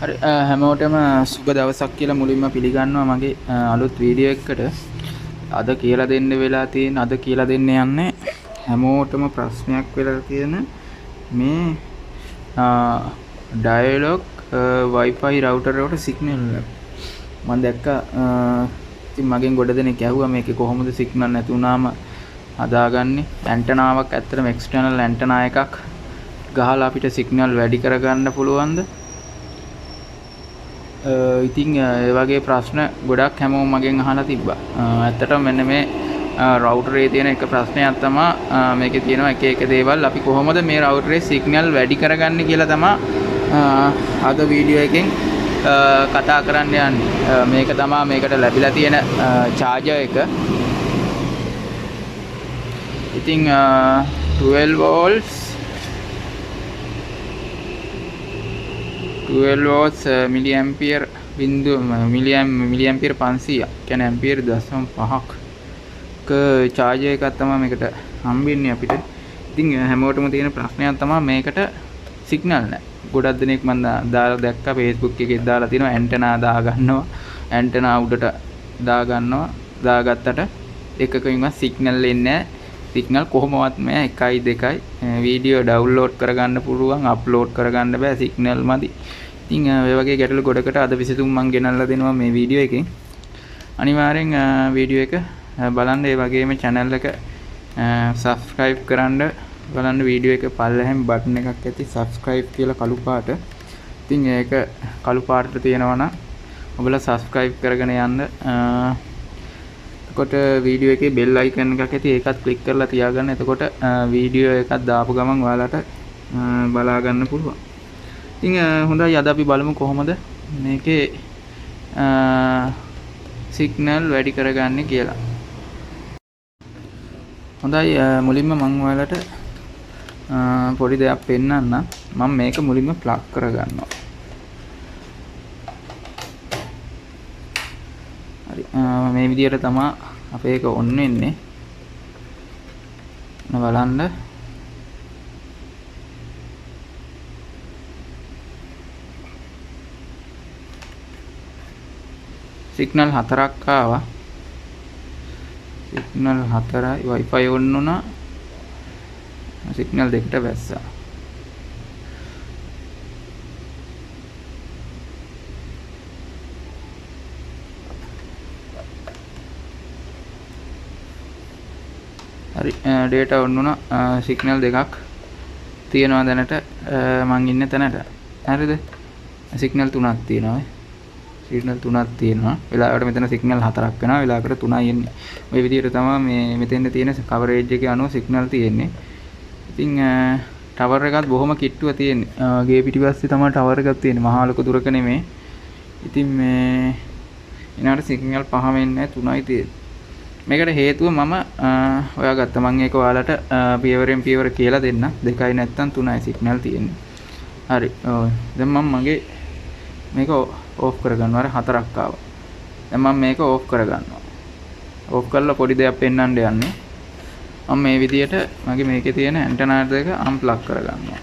හරි හැමෝටම සුබ දවසක් කියලා මුලින්ම පිළිගන්නවා මගේ අලුත් වීඩියෝ එකකට. අද කියලා දෙන්න වෙලා තියෙන අද කියලා දෙන්න යන්නේ හැමෝටම ප්‍රශ්නයක් වෙලා තියෙන මේ ඩයලොග් wifi router එකට සිග්නල් මම දැක්කා. ඉතින් මගෙන් ගොඩ දෙනෙක් ඇහුවා මේකේ කොහොමද සිග්නල් නැති වුනාම හදාගන්නේ. ඇන්ටනාවක් ඇත්තටම එක්ස්ටර්නල් ඇන්ටනා එකක් ගහලා අපිට සිග්නල් වැඩි කරගන්න පුළුවන්ද? ඉතින් ඒ වගේ ප්‍රශ්න ගොඩක් හැමෝම මගෙන් අහලා තිබ්බා. ඇත්තටම මෙන්න මේ රවුටර් එකේ තියෙන එක ප්‍රශ්නයක් තමයි මේකේ තියෙනවා එක එක දේවල් අපි කොහොමද මේ රවුටරේ සිග්නල් වැඩි කරගන්නේ කියලා තමයි අද වීඩියෝ එකෙන් කතා කරන්න යන්නේ. මේක තමයි මේකට ලැබිලා තියෙන charger එක. ඉතින් 12 volts 12 volts milliampere බිඳු milliampere 500 කියන්නේ ampere 0.5ක charger එකක් තමයි මේකට හම්බෙන්නේ අපිට. ඉතින් හැමෝටම තියෙන ප්‍රශ්නයක් තමයි මේකට සිග්නල් නැහැ. ගොඩක් දෙනෙක් මම දාලා දැක්කා Facebook එකේ දාලා තියෙනවා ඇන්ටනා දාගන්නවා. ඇන්ටනා උඩට දාගන්නවා. දාගත්තට එකකින්වත් සිග්නල් එන්නේ නැහැ. සිග්නල් කොහොමවත් නැහැ 1 2යි වීඩියෝ ඩවුන්ලෝඩ් කරගන්න පුළුවන් අප්ලෝඩ් කරගන්න බෑ සිග්නල් මදි. ඉතින් ඔය වගේ ගැටලු ගොඩකට අද විසඳුම් මම ගෙනල්ලා දෙනවා මේ වීඩියෝ එකෙන්. අනිවාර්යෙන් වීඩියෝ එක බලන්න. ඒ වගේම channel එක subscribe කරන්න බලන්න. වීඩියෝ එක පල්ලෙහෙන් බටන් එකක් ඇති subscribe කියලා කළු පාට. ඉතින් ඒක කළු පාටට තියෙනවා නම් ඔයගොල්ලෝ subscribe කරගෙන යන්න. එතකොට වීඩියෝ එකේ bell icon එකක් ඇති ඒකත් click කරලා තියාගන්න. එතකොට වීඩියෝ එකක් දාපු ගමන් ඔයාලට බලා ගන්න පුළුවන්. ඉතින් හොඳයි අද අපි බලමු කොහොමද මේකේ සිග්නල් වැඩි කරගන්නේ කියලා. හොඳයි මුලින්ම මම ඔයාලට පොඩි දෙයක් පෙන්නන්න. මම මේක මුලින්ම ප්ලග් කරගන්නවා. හරි මේ විදිහට තමයි අපේ එක ඔන් වෙන්නේ. බලන්න සිග්නල් 4ක් ආවා. සිග්නල් 4යි wifi ඔන් වුණා. සිග්නල් දෙකට වැස්සා. හරි data ඔන් වුණා. සිග්නල් දෙකක් තියෙනවා දැනට මං ඉන්න තැනට. හරිද? සිග්නල් 3ක් තියෙනවා. සිග්නල් 3ක් තියෙනවා. වෙලාවට මෙතන සිග්නල් 4ක් වෙනවා. වෙලාවකට 3යි එන්නේ. මේ විදිහට තමයි මේ මෙතෙන්ද තියෙන කවරේජ් එකේ අනුව සිග්නල් තියෙන්නේ. ඉතින් ටවර් එකත් බොහොම කිට්ටුව තියෙන්නේ. ගේ පිටිපස්සේ තමයි ටවර් එකක් තියෙන්නේ. මහා ලොකු දුරක නෙමෙයි. ඉතින් මේ එනකට සිග්නල් 5 වෙන්නේ 3යි තියෙන්නේ. මේකට හේතුව මම හොයාගත්තා. මම ඒක ඔයාලට පියවරෙන් පියවර කියලා දෙන්න. 2යි නැත්තම් 3යි සිග්නල් තියෙන්නේ. හරි. දැන් මම මගේ මේක ඕෆ් කරගන්නවා. අර 4ක් ආවා. දැන් මම මේක ඕෆ් කරගන්නවා. ඕෆ් කරලා පොඩි දෙයක් පෙන්වන්න යන්නේ. මම මේ විදියට මගේ මේකේ තියෙන ඇන්ටනා දෙක අන්ප්ලග් කරගන්නවා.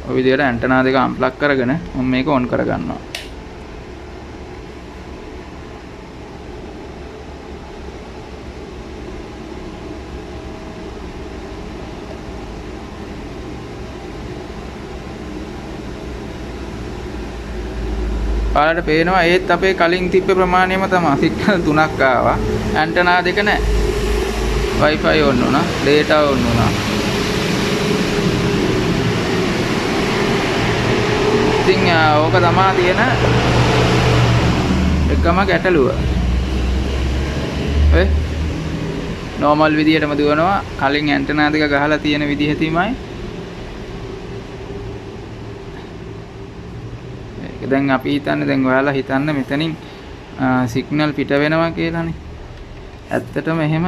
ඔය විදියට ඇන්ටනා දෙක අන්ප්ලග් කරගෙන මම මේක ඔන් කරගන්නවා. ඔයාලට පේනවා ඒත් අපේ කලින් තිබ්බ ප්‍රමාණයම තමයි. සිග්නල් 3ක් ආවා. ඇන්ටනා දෙක නැහැ. wifi ඔන් වුණා. data ඔන් වුණා. ඉතින් ඕක තමයි තියෙන එකම ගැටලුව. ඔය normal විදියටම දුවනවා. කලින් ඇන්ටනා දෙක ගහලා තියෙන විදිහ තමයි. දැන් අපි හිතන්නේ දැන් ඔයාලා හිතන්න මෙතනින් සිග්නල් පිට වෙනවා කියලානේ. ඇත්තටම එහෙම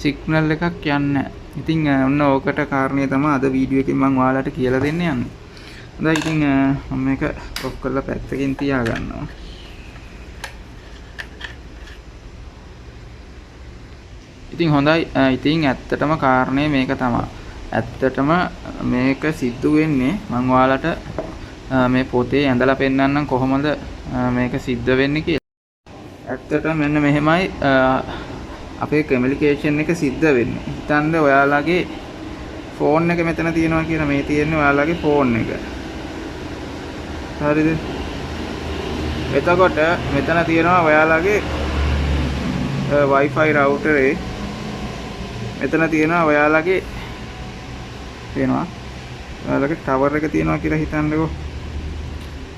සිග්නල් එකක් යන්නේ නැහැ. ඉතින් ඔන්න ඕකට කාරණේ තමයි අද වීඩියෝ එකෙන් මම ඔයාලට කියලා දෙන්න යන්නේ. හොඳයි ඉතින් මම මේක ඔෆ් කරලා පැත්තකින් තියා ගන්නවා. ඉතින් හොඳයි. ඉතින් ඇත්තටම කාරණේ මේක තමයි. ඇත්තටම මේක සිද්ධ වෙන්නේ මම ඔයාලට මේ පොතේ ඇඳලා පෙන්නන්නම් කොහොමද මේක සිද්ධ වෙන්නේ කියලා. ඇත්තටම මෙන්න මෙහෙමයි අපේ කමියුනිකේෂන් එක සිද්ධ වෙන්නේ. හිතන්න ඔයාලගේ ෆෝන් එක මෙතන තියෙනවා කියලා. මේ තියෙන්නේ ඔයාලගේ ෆෝන් එක. හරිද? එතකොට මෙතන තියෙනවා ඔයාලගේ wifi router එක. මෙතන තියෙනවා ඔයාලගේ ටවර් එක තියෙනවා කියලා හිතන්නකෝ.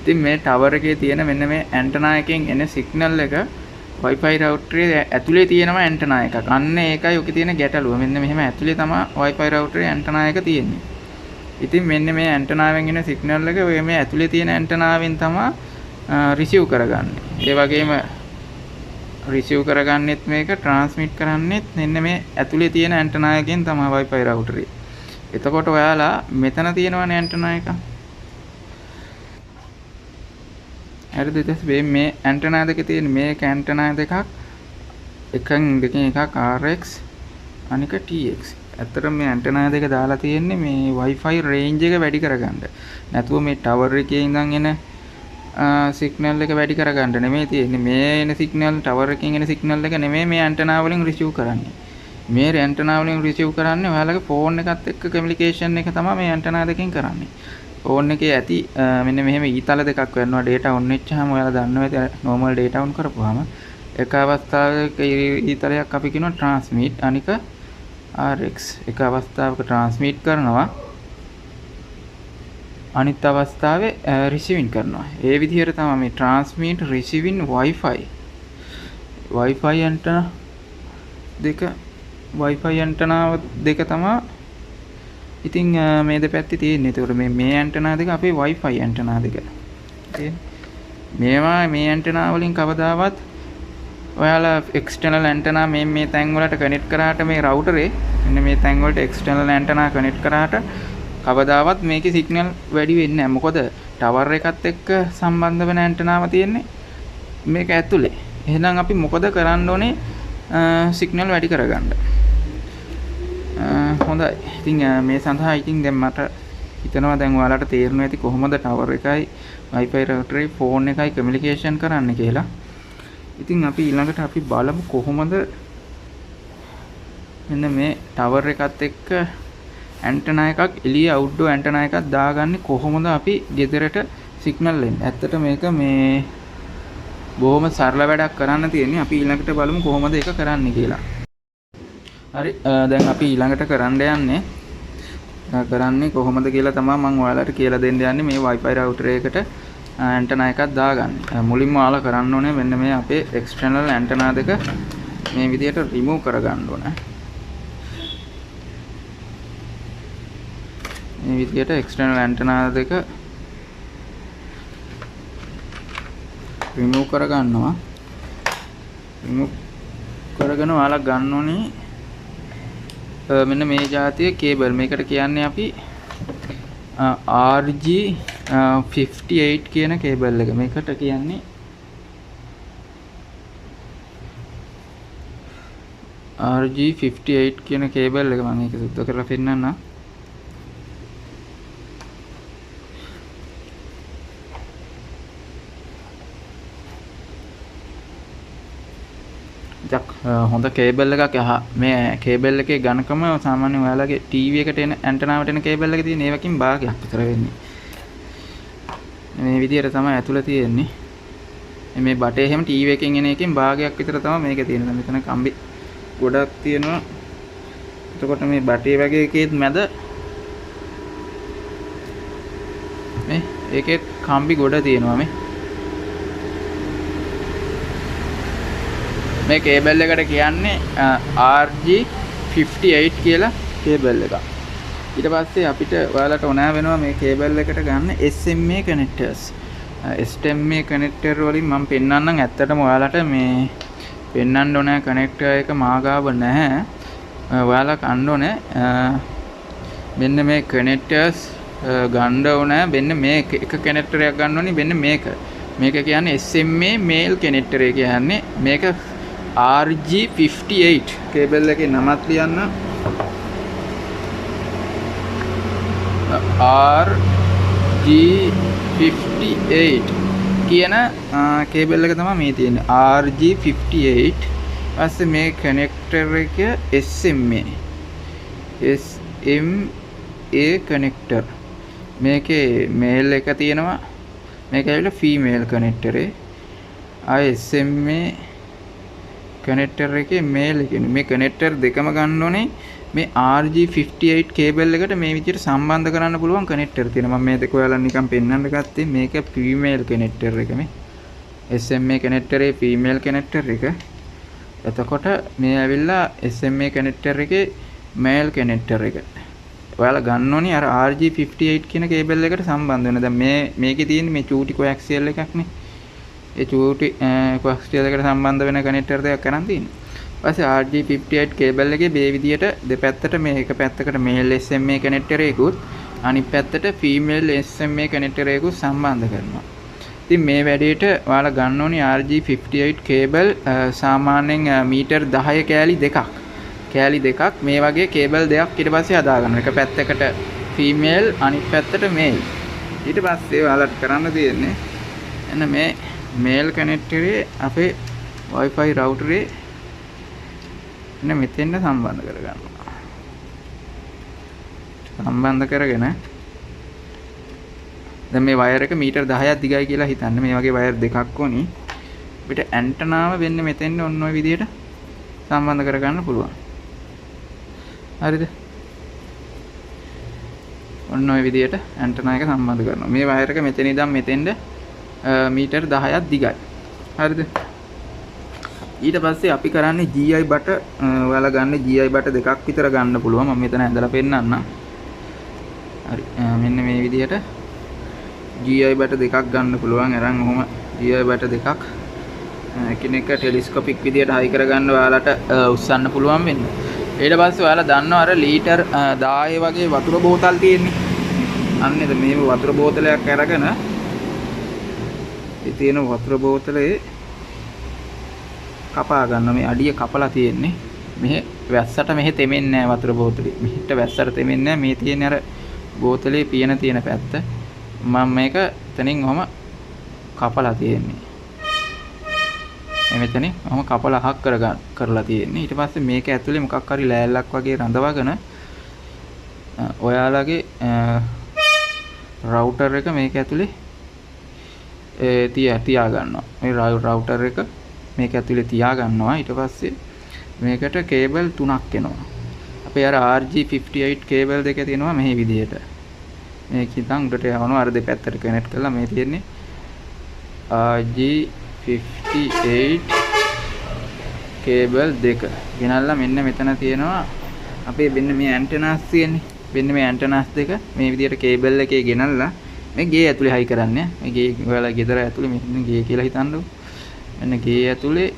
ඉතින් මේ ටවර් එකේ තියෙන මෙන්න මේ ඇන්ටනා එකෙන් එන සිග්නල් එක wifi router එකේ ඇතුලේ තියෙනවා ඇන්ටනා එකක්. අන්න ඒකයි ඔකේ තියෙන ගැටලුව. මෙන්න මෙහෙම ඇතුලේ තමයි wifi router එකේ ඇන්ටනා එක තියෙන්නේ. ඉතින් මෙන්න මේ ඇන්ටනාවෙන් එන සිග්නල් එක ඔය මේ ඇතුලේ තියෙන ඇන්ටනාවෙන් තමයි රිසීව් කරගන්නේ. ඒ වගේම රිසීව් කරගන්නෙත් මේක ට්‍රාන්ස්මිට් කරන්නෙත් මෙන්න මේ ඇතුලේ තියෙන ඇන්ටනා එකෙන් තමයි wifi router එක. එතකොට ඔයාලා මෙතන තියෙනවනේ ඇන්ටනා එක. හරිද? ඊට පස්සේ මේ ඇන්ටනා දෙක තියෙන මේක ඇන්ටනා දෙකක් දෙකෙන් එකක් RX අනික TX. ඇත්තටම මේ ඇන්ටනා දෙක දාලා තියෙන්නේ මේ wifi range එක වැඩි කරගන්න. නැතුව මේ ටවර් එකේ ඉඳන් එන සිග්නල් එක වැඩි කරගන්න නෙමෙයි තියෙන්නේ. මේ එන සිග්නල් ටවර් එකකින් එන සිග්නල් එක නෙමෙයි මේ ඇන්ටනා වලින් රිසීව් කරන්නේ. මේ ඇන්ටනා වලින් රිසීව් කරන්නේ ඔයාලගේ ෆෝන් එකත් එක්ක කමියුනිකේෂන් එක තමයි මේ ඇන්ටනා දෙකෙන් කරන්නේ. ෆෝන් එකේ ඇති මෙන්න මෙහෙම ඊතල දෙකක් වෙනවා. data on වෙච්චාම ඔයාලා දන්නවා ඇති normal data on කරපුවාම එක අවස්ථාවක ඊතලයක් අපි කියනවා transmit අනික RX. එක අවස්ථාවක transmit කරනවා අනිත් අවස්ථාවේ receiving කරනවා. ඒ විදිහට තමයි මේ transmit receiving wifi antenna දෙක තමයි ඉතින් මේ දෙපැත්තේ තියෙන්නේ. ඒතකොට මේ ඇන්ටනා දෙක අපේ wifi ඇන්ටනා දෙක. මේවා මේ ඇන්ටනා වලින් කවදාවත් ඔයාලා එක්ස්ටර්නල් ඇන්ටනා මේ තැන් වලට කනෙක්ට් කරාට මේ රවුටර් මෙන්න මේ තැන් වලට එක්ස්ටර්නල් ඇන්ටනා කනෙක්ට් කරාට කවදාවත් මේකේ සිග්නල් වැඩි වෙන්නේ නැහැ. මොකද ටවර් එකත් එක්ක සම්බන්ධ වෙන ඇන්ටනාව තියෙන්නේ මේක ඇතුලේ. එහෙනම් අපි මොකද කරන්න ඕනේ? සිග්නල් වැඩි කරගන්න. හොඳයි. ඉතින් මේ සඳහා ඉතින් දැන් මට හිතනවා දැන් ඔයාලට තේරෙනවා ඇති කොහොමද ටවර් එකයි wifi router එකයි ෆෝන් එකයි කමියුනිකේෂන් කරන්න කියලා. ඉතින් අපි ඊළඟට අපි බලමු කොහොමද මෙන්න මේ ටවර් එකත් එක්ක ඇන්ටනා එකක් එළිය අවුට්ඩෝර් ඇන්ටනා එකක් දාගන්නේ කොහොමද අපි ගෙදරට සිග්නල් එන්නේ. ඇත්තට මේක මේ බොහොම සරල වැඩක් කරන්න තියෙන්නේ. අපි ඊළඟට බලමු කොහොමද ඒක කරන්නේ කියලා. හරි. දැන් අපි ඊළඟට කරන්නේ කොහොමද කියලා තමයි මම ඔයාලට කියලා දෙන්න යන්නේ. මේ wifi router එකකට ඇන්ටනා එකක් දාගන්න. මුලින්ම ඔයාලා කරන්න ඕනේ මෙන්න මේ අපේ external ඇන්ටනා දෙක මේ විදිහට remove කරගන්න ඕනේ. මේ විදිහට external ඇන්ටනා දෙක remove කරගන්නවා. remove කරගෙන ඔයාලා ගන්න ඕනේ මෙන්න මේ જાතිය කේබල්. මේකට කියන්නේ අපි RG58 කියන කේබල් එක. මේකට කියන්නේ RG58 කියන කේබල් එක. මම ඒක සුද්ධ කරලා පෙන්නන්නම්. හොඳ කේබල් එකක්. මේ කේබල් එකේ ඝනකම සාමාන්‍යයෙන් ඔයාලගේ ටීවී එකට එන ඇන්ටනාවට එන කේබල් එකේ තියෙන ඒවකින් භාගයක් විතර වෙන්නේ. මේ විදිහට තමයි ඇතුළ තියෙන්නේ. මේ බටේ හැම ටීවී එකෙන් එන එකෙන් භාගයක් විතර තමයි මේක තියෙන්නේ. මෙතන කම්බි ගොඩක් තියෙනවා. එතකොට මේ බටේ වගේ එකේත් මැද මේ ඒකේ කම්බි ගොඩ තියෙනවා මේ කේබල් එකට කියන්නේ RG58 කියලා කේබල් එකක්. ඊට පස්සේ අපිට ඔයාලට ඕන වෙනවා මේ කේබල් එකට ගන්න SMA connectors. SMA connector වලින් මම පෙන්නන්නම්. ඇත්තටම ඔයාලට මේ පෙන්නන්න ඕන කනෙක්ටර් එක මාගාව නැහැ. ඔයාලා ගන්න ඕනේ මෙන්න මේ connectors ගන්න ඕනේ. මෙන්න මේ එක කනෙක්ටර් එකක් ගන්න ඕනේ. මෙන්න මේක කියන්නේ SMA male connector එක කියන්නේ මේක RG58 කේබල් එකේ නමක් ලියන්න. RG58 කියන කේබල් එක තමයි මේ තියෙන්නේ. RG58 ඊපස්සේ මේ කනෙක්ටර් එක SMA කනෙක්ටර්. මේකේ මේල් එක තියෙනවා. මේක ඇවිල්ලා ෆීමේල් කනෙක්ටරේ. SMA කනෙක්ටර් එකේ මේල් එකනේ. මේ කනෙක්ටර් දෙකම ගන්න ඕනේ. මේ RG58 කේබල් එකට මේ විදිහට සම්බන්ධ කරන්න පුළුවන් කනෙක්ටර් තියෙනවා. මම මේ දෙක ඔයාලා නිකන් පෙන්වන්න ගත්තේ. මේක ෆීමේල් කනෙක්ටර් එක මේ. SMA කනෙක්ටරේ ෆීමේල් කනෙක්ටර් එක. එතකොට මේ ඇවිල්ලා SMA කනෙක්ටර් එකේ මේල් කනෙක්ටර් එක. ඔයාලා ගන්න ඕනේ අර RG58 කියන කේබල් එකට සම්බන්ධ වෙන. දැන් මේකේ තියෙන්නේ මේ චූටි කොඇක්සියල් එකක් නේ. ඒ චූටි කොඇක්සියල් එකට සම්බන්ධ වෙන කනෙක්ටර් දෙකක් කරන් තියෙනවා. ඊපස්සේ RG58 කේබල් එකේ මේ විදියට දෙපැත්තට මේ එක පැත්තකට මේල් SMA කනෙක්ටර් එකකුත් අනිත් පැත්තට ෆීමේල් SMA කනෙක්ටර් එකකුත් සම්බන්ධ කරනවා. ඉතින් මේ වැඩේට ඔයාලා ගන්න ඕනේ RG58 කේබල් සාමාන්‍යයෙන් මීටර් 10 කෑලි දෙකක් මේ වගේ කේබල් දෙකක් ඊට පස්සේ හදා ගන්න. එක පැත්තකට ෆීමේල් අනිත් පැත්තට මේල්. ඊට පස්සේ ඔයාලට කරන්න තියෙන්නේ එන්න මේ මේල් කනෙක්ටරේ අපේ wifi routerේ එන්න මෙතෙන්ට සම්බන්ධ කරගන්නවා. සම්බන්ධ කරගෙන දැන් මේ වයර් එක මීටර් 10ක් දිගයි කියලා හිතන්න. මේ වගේ වයර් දෙකක් ඕනි. අපිට ඇන්ටනාව වෙන්නේ මෙතෙන්ට ඔන්න ඔය විදිහට සම්බන්ධ කරගන්න පුළුවන්. හරිද? ඔන්න ඔය විදිහට ඇන්ටනා එක සම්බන්ධ කරනවා. මේ වයර් එක මෙතන ඉඳන් මෙතෙන්ට මීටර් 10ක් දිගයි. හරිද? ඊට පස්සේ අපි කරන්නේ GI බට ඔයාලා ගන්න GI බට දෙකක් විතර ගන්න පුළුවන්. මම මෙතන ඇඳලා පෙන්නන්නම්. හරි. මෙන්න මේ විදිහට GI බට දෙකක් ගන්න පුළුවන්. අරන් ඔහොම GI බට දෙකක් එකිනෙක ටෙලිස්කෝපික් විදිහට හයි කරගන්න ඔයාලට උස්සන්න පුළුවන් වෙන්නේ. ඊට පස්සේ ඔයාලා දන්නවා අර ලීටර් 10 වගේ වතුර බෝතල් තියෙන්නේ. අන්නේද මේ වතුර බෝතලයක් අරගෙන ඒ තියෙන වතුර බෝතලේ කපා ගන්න. මේ අඩිය කපලා තියෙන්නේ. මෙහෙ වැස්සට මෙහෙ තෙමෙන්නේ නැහැ වතුර බෝතලේ. මෙහෙට වැස්සට තෙමෙන්නේ නැහැ. මේ තියෙන අර බෝතලේ පියන තියෙන පැත්ත. මම මේක එතනින් ඔහම කපලා තියෙන්නේ. මෙතනින් ඔහම කපලා හක් කරලා තියෙන්නේ. ඊට පස්සේ මේක ඇතුලේ මොකක් හරි ලෑල්ලක් වගේ රඳවගෙන ඔයාලගේ රවුටර් එක මේක ඇතුලේ තියා ගන්නවා. මේ රවුටර් එක මේක ඇතුලේ තියා ගන්නවා. ඊට පස්සේ මේකට කේබල් 3ක් එනවා. අපේ අර RG58 කේබල් දෙක තියෙනවා මේ විදිහට. මේක ඉතින් උඩට යවනවා. අර දෙපැත්තට කනෙක්ට් කරලා මේ තියෙන්නේ RG58 කේබල් දෙක. ගෙනල්ලා මෙන්න මෙතන තියෙනවා අපේ මෙන්න මේ ඇන්ටෙනාස් තියෙන්නේ. මෙන්න මේ ඇන්ටෙනාස් දෙක මේ විදිහට කේබල් එකේ ගෙනල්ලා මේ ගේ ඇතුලේ හයි කරන්නේ. මේ ගේ ඔයාලා ගෙදර ඇතුලේ මෙන්න ගේ කියලා හිතන්නකෝ. මෙන්න ගේ ඇතුලේ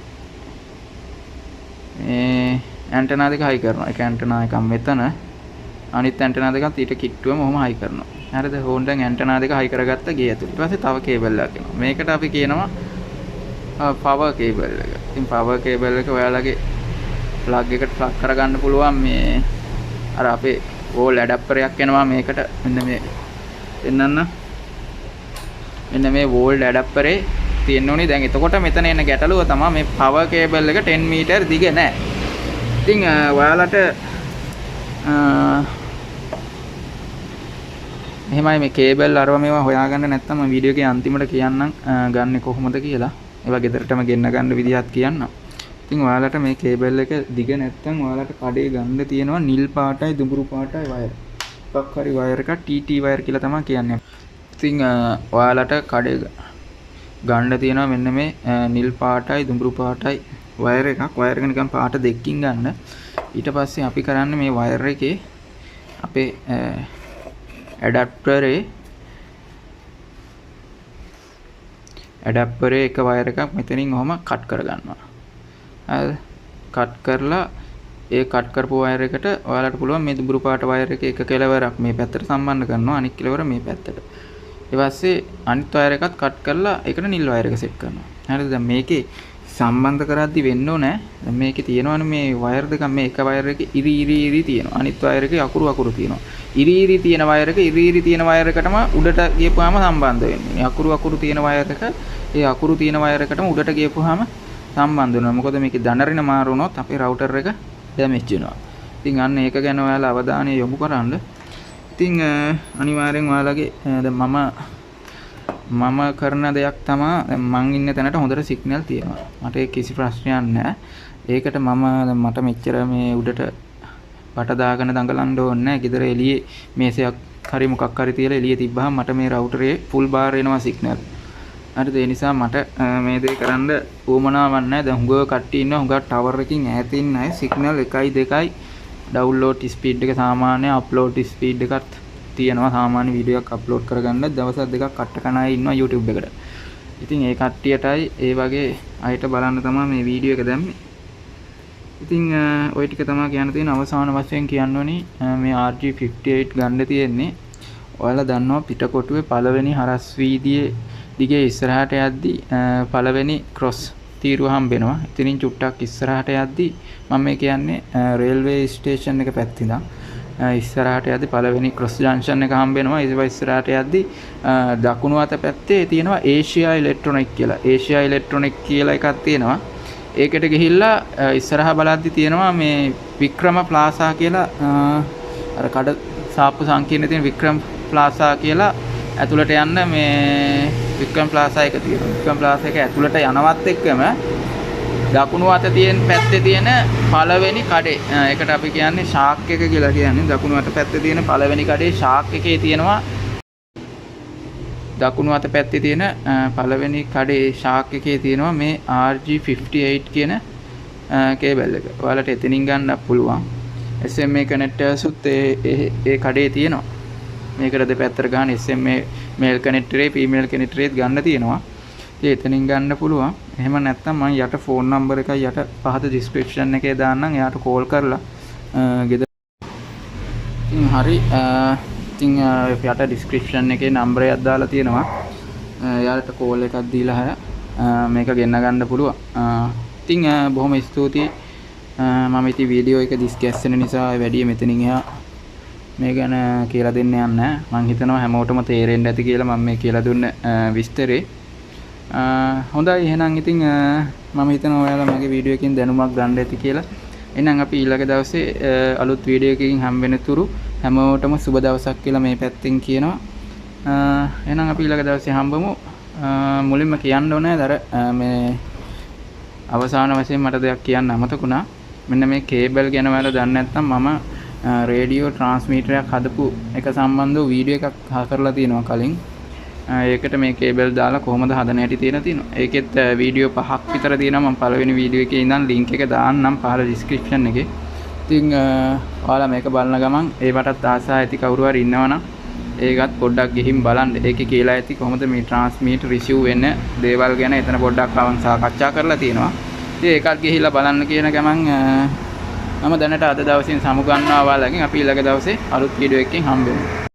මේ ඇන්ටනා දෙක හයි කරනවා. එක ඇන්ටනා එකක් මෙතන අනිත් ඇන්ටනා දෙකත් ඊට කිට්ටුවම ඔහොම හයි කරනවා. හරිද? ඕන් දැන් ඇන්ටනා දෙක හයි කරගත්ත ගේ ඇතුලේ. ඊට පස්සේ තව කේබල් එකක් එනවා. මේකට අපි කියනවා පවර් කේබල් එක. ඉතින් පවර් කේබල් එක ඔයාලගේ ප්ලග් එකට ප්ලග් කරගන්න පුළුවන්. මේ අර අපේ වෝල් ඇඩැප්ටරයක් එනවා මේකට. මෙන්න මේ එන්නන්න. මෙන්න මේ වෝල් ඇඩැප්ටරේ තියෙන්න ඕනේ. දැන් එතකොට මෙතන එන ගැටලුව තමයි මේ පවර් කේබල් එක 10 මීටර් දිග නැහැ. ඉතින් ඔයාලට එහෙමයි මේ කේබල් අරව මේවා හොයාගන්න නැත්නම් මම වීඩියෝ එකේ අන්තිමට කියන්නම් ගන්නෙ කොහොමද කියලා. ඒවා ගෙදරටම ගෙන්න ගන්න විදිහත් කියන්නම්. ඉතින් ඔයාලට මේ කේබල් එක දිග නැත්නම් ඔයාලට කඩේ ගන්න තියෙනවා නිල් පාටයි දුඹුරු පාටයි වයර්. එකක් හරි වයර් එක TT වයර් කියලා තමයි කියන්නේ. ඉතින් ඔයාලට කඩේ ගන්න තියෙනවා මෙන්න මේ නිල් පාටයි දුඹුරු පාටයි වයර් එකක්. වයර් එක නිකන් පාට දෙකකින් ගන්න. ඊට පස්සේ අපි කරන්නේ මේ වයර් එකේ අපේ ඇඩැප්ටරේ එක වයර් එකක් මෙතනින් ඔහම කට් කරගන්නවා. හරිද? කට් කරලා ඒ කට් කරපු වයර් එකට ඔයාලට පුළුවන් මේ දුඹුරු පාට වයර් එකේ එක කෙලවරක් මේ පැත්තට සම්බන්ධ කරනවා. අනිත් කෙලවර මේ පැත්තට. ඊට පස්සේ අනිත් වයර් එකත් කට් කරලා ඒකට නිල් වයර් එක සෙට් කරනවා. හරිද? දැන් මේකේ සම්බන්ධ කරද්දි වෙන්න ඕනේ. දැන් මේකේ තියෙනවනේ මේ වයර් දෙකක් මේ එක වයර් එකේ ඉරි තියෙනවා. අනිත් වයර් එකේ අකුරු තියෙනවා. ඉරි තියෙන වයර් එක ඉරි තියෙන වයර් එකටම උඩට ගියපුවාම සම්බන්ධ වෙන්නේ. මේ අකුරු තියෙන වයර් එක ඒ අකුරු තියෙන වයර් එකටම උඩට ගියපුවාම සම්බන්ධ වෙනවා. මොකද මේකේ දණරින මාරු වුණොත් අපේ රවුටර් එක ඩැමේජ් වෙනවා. ඉතින් අන්න ඒක ගැන ඔයාලා අවධානය යොමු කරන්න. ඉතින් අනිවාර්යෙන් ඔයාලගේ දැන් මම කරන දෙයක් තමයි දැන් මං ඉන්න තැනට හොඳට සිග්නල් තියෙනවා. මට ඒක කිසි ප්‍රශ්නයක් නැහැ. ඒකට මට මෙච්චර මේ උඩට වට දාගෙන දඟලන්න ඕනේ නැහැ. ගෙදර එළියේ මේසයක් හරි මොකක් හරි තියලා එළියේ තිබ්බහම මට මේ රවුටරේ ෆුල් බාර් එනවා සිග්නල්. හරිද? ඒ නිසා මට මේ දේ කරන්න උවමනාවක් නැහැ. දැන් හුඟව කට්ටිය ඉන්නවා. හුඟක් ටවර් එකකින් ඈත ඉන්න අය සිග්නල් 1යි 2යි ඩවුන්ලෝඩ් ස්පීඩ් එක සාමාන්‍ය අප්ලෝඩ් ස්පීඩ් එකත් තියෙනවා. සාමාන්‍ය වීඩියෝ එකක් අප්ලෝඩ් කරගන්න දවස් දෙකක් කට්ට කන අය ඉන්නවා YouTube එකට. ඉතින් ඒ කට්ටියටයි ඒ වගේ අයට බලන්න තමයි මේ වීඩියෝ එක දැම්මේ. ඉතින් ওই ටික තමයි කියන්න තියෙන අවසාන වශයෙන් කියන්න ඕනි මේ RG58 ගන්න තියෙන්නේ. ඔයාලා දන්නවා පිටකොටුවේ පළවෙනි හරස් වීදියේ දිගේ ඉස්සරහට යද්දී පළවෙනි ක්‍රොස් තීරුව හම්බෙනවා. ඉතින් චුට්ටක් ඉස්සරහට යද්දී මම මේ කියන්නේ රේල්වේ ස්ටේෂන් එක පැත්තේ ඉඳන් ඉස්සරහට යද්දී පළවෙනි ක්‍රොස් ජංක්ෂන් එක හම්බ වෙනවා. ඊට පස්සේ ඉස්සරහට යද්දී දකුණු අත පැත්තේ තියෙනවා ඒෂියා ඉලෙක්ට්‍රොනික් කියලා. ඒෂියා ඉලෙක්ට්‍රොනික් කියලා එකක් තියෙනවා. ඒකට ගිහිල්ලා ඉස්සරහා බලද්දි තියෙනවා මේ වික්‍රම ප්ලාසා කියලා අර කඩ සාප්පු සංකීර්ණයේ තියෙන වික්‍රම ප්ලාසා කියලා ඇතුළට යන්න මේ වික්‍රම ප්ලාසා එක තියෙනවා. වික්‍රම ප්ලාසා එක ඇතුළට යනවත් එක්කම දකුණු අත තියෙන පැත්තේ තියෙන පළවෙනි කඩේ ඒකට අපි කියන්නේ ශාක් එක කියලා කියන්නේ. දකුණු අත පැත්තේ තියෙන පළවෙනි කඩේ ශාක් එකේ තියෙනවා දකුණු අත පැත්තේ තියෙන පළවෙනි කඩේ ශාක් එකේ තියෙනවා මේ RG58 කියන කේබල් එක. ඔයාලට එතනින් ගන්න පුළුවන්. SMA කනෙක්ටර්ස් උත් ඒ කඩේ තියෙනවා. මේකට දෙපැත්තට ගන්න SMA මේල් කනෙක්ටරේ ෆීමේල් කනෙක්ටරේත් ගන්න තියෙනවා. ඉතින් එතනින් ගන්න පුළුවන්. එහෙම නැත්නම් මම යට ෆෝන් නම්බර් එකයි යට පහත ඩිස්ක්‍රිප්ෂන් එකේ දාන්නම්. එයාට කෝල් කරලා ගෙදර ඉතින් හරි ඉතින් යට ඩිස්ක්‍රිප්ෂන් එකේ නම්බර් එකක් දාලා තියෙනවා. එයාලට කෝල් එකක් දීලා මේක ගෙන්න ගන්න පුළුවන්. ඉතින් බොහොම ස්තුතියි. මම ඉතින් වීඩියෝ එක ඩිස්කස් වෙන නිසා වැඩි මෙතනින් එහා මේ ගැන කියලා දෙන්න යන්නේ නැහැ. මම හිතනවා හැමෝටම තේරෙන්න ඇති කියලා මම මේ කියලා දුන්න විස්තරේ. හොඳයි එහෙනම් ඉතින් මම හිතනවා ඔයාලා මගේ වීඩියෝ එකකින් දැනුමක් ගන්න ඇති කියලා. එහෙනම් අපි ඊළඟ දවසේ අලුත් වීඩියෝ එකකින් හම් වෙන තුරු හැමෝටම සුබ දවසක් කියලා මේ පැත්තෙන් කියනවා. එහෙනම් අපි ඊළඟ දවසේ හම්බමු. මුලින්ම කියන්න ඕනේ අර මේ අවසාන වශයෙන් මට දෙයක් කියන්න අමතකුණා. මෙන්න මේ කේබල් ගැන ඔයාලා දන්නේ නැත්නම් මම රේඩියෝ ට්‍රාන්ස්මීටරයක් හදපු එක සම්බන්ධව වීඩියෝ එකක් කරලා තියෙනවා කලින්. ඒකට මේ කේබල් දාලා කොහොමද හදන හැටි තියෙනවා. ඒකෙත් වීඩියෝ 5ක් විතර තියෙනවා. මම පළවෙනි වීඩියෝ එකේ ඉඳන් ලින්ක් එක දාන්නම් පහළ ඩිස්ක්‍රිප්ෂන් එකේ. ඉතින් ඔයාලා මේක බලන ගමන් ඒවටත් ආසා ඇති කවුරු හරි ඉන්නවනම් ඒකත් පොඩ්ඩක් ගිහින් බලන්න. ඒකේ කියලා ඇති කොහොමද මේ ට්‍රාන්ස්මීටර් රිසීව් වෙන දේවල් ගැන එතන පොඩ්ඩක් අවං සාකච්ඡා කරලා තියෙනවා. ඉතින් ඒකත් ගිහිල්ලා බලන්න කියන ගමන් මම දැනට අද දවසින් සමුගන්නවා ඔයාලගෙන්. අපි ඊළඟ දවසේ අලුත් වීඩියෝ එකකින් හම්බ වෙමු.